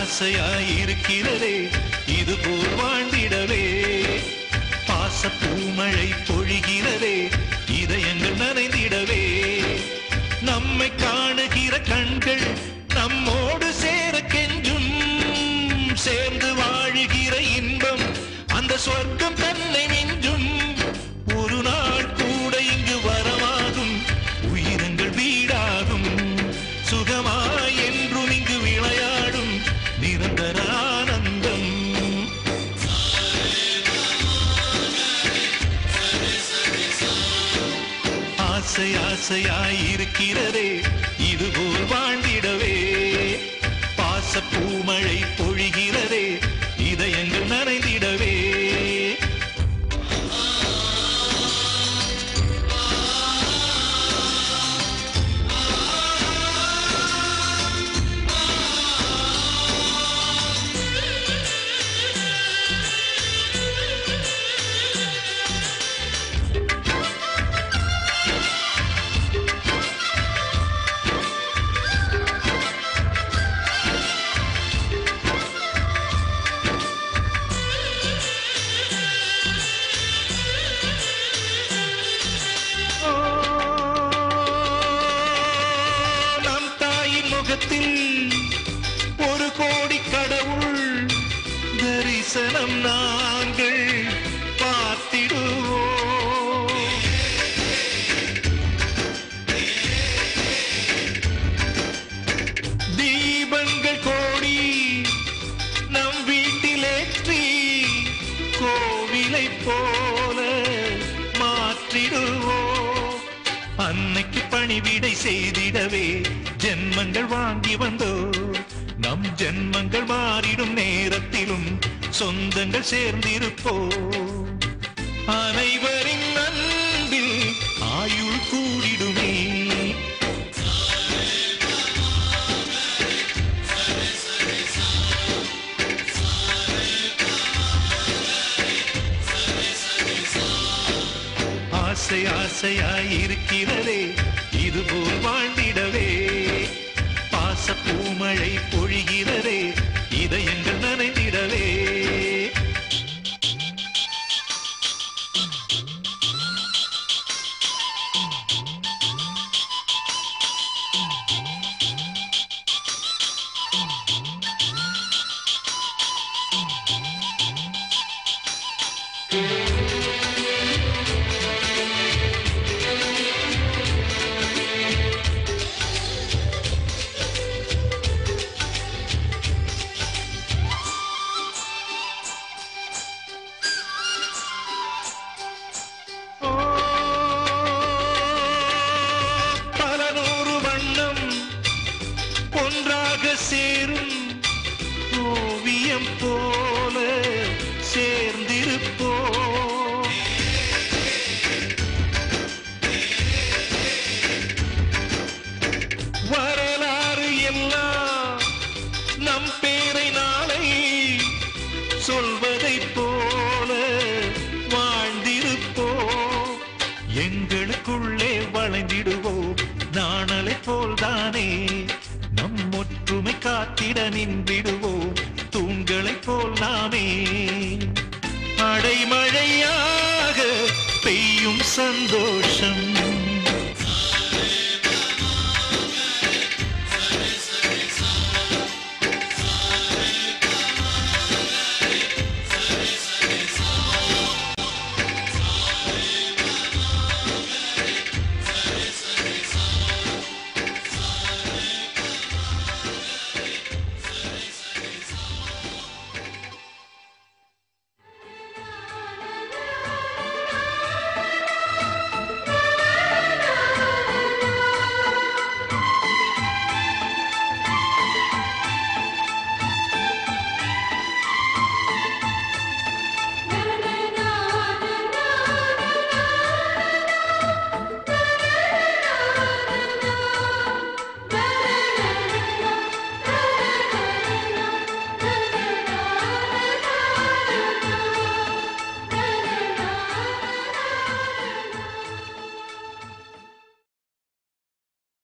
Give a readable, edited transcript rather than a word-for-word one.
ஆசையாயிருக்கிறதே இதுபோல் வாழ்ந்திடவே. பாச பூமழை பொழிகிறதே இதயங்கள் நனைந்திடவே. நம்மை காணுகிற கண்கள் நம்மோடு சேர கெஞ்சும். சேர்ந்து வாழுகிற இன்பம் அந்த சொர்க்கம் தன்னை மிஞ்சும். ஒரு நாள் கூட இங்கு வரமாகும் உயிரங்கள் வீடாகும். சுகமாய் என்றும் இங்கு விளையாடும் நிரந்தர ஆனந்தம். ஆசை ஆசையாயிருக்கிறதே இதுபோல் வாழ்ந்திடவே. பாச பூமழை பொழிகிறதே இதயங்கள் நனைந்திடவே. ஒரு கோடி கடவுள் தரிசனம் நாங்கள் பார்த்திடுவோம். தீபங்கள் கோடி நம் வீட்டிலேற்றி கோவிலை போல மாற்றிடுவோம். அன்னைக்கு பணிவிடை செய்திடவே ஜென்மங்கள் வாங்கி வந்தோ. நம் ஜென்மங்கள் மாறிடும் நேரத்திலும் சொந்தங்கள் சேர்ந்திருப்போ. அனைவரின் அன்பில் ஆயுள் கூடிடுமே. ஆசை ஆசையாயிருக்கிறதே இதுபோல் வாழ்ந்திடவே. பாச பூமழை பொழிகிறதே இதயங்கள் நனைந்திடவே. சேரும் ஓவியம் போல சேர்ந்திருப்போ. வரலாறு எல்லாம் நம் பேரை நாளை சொல்வதை போல வாழ்ந்திருப்போ. எங்களுக்குள்ளே வளைந்திடுவோம் நாணலை போல்தானே. நம் ஒற்றுமை காத்திட நின்றிடுவோம்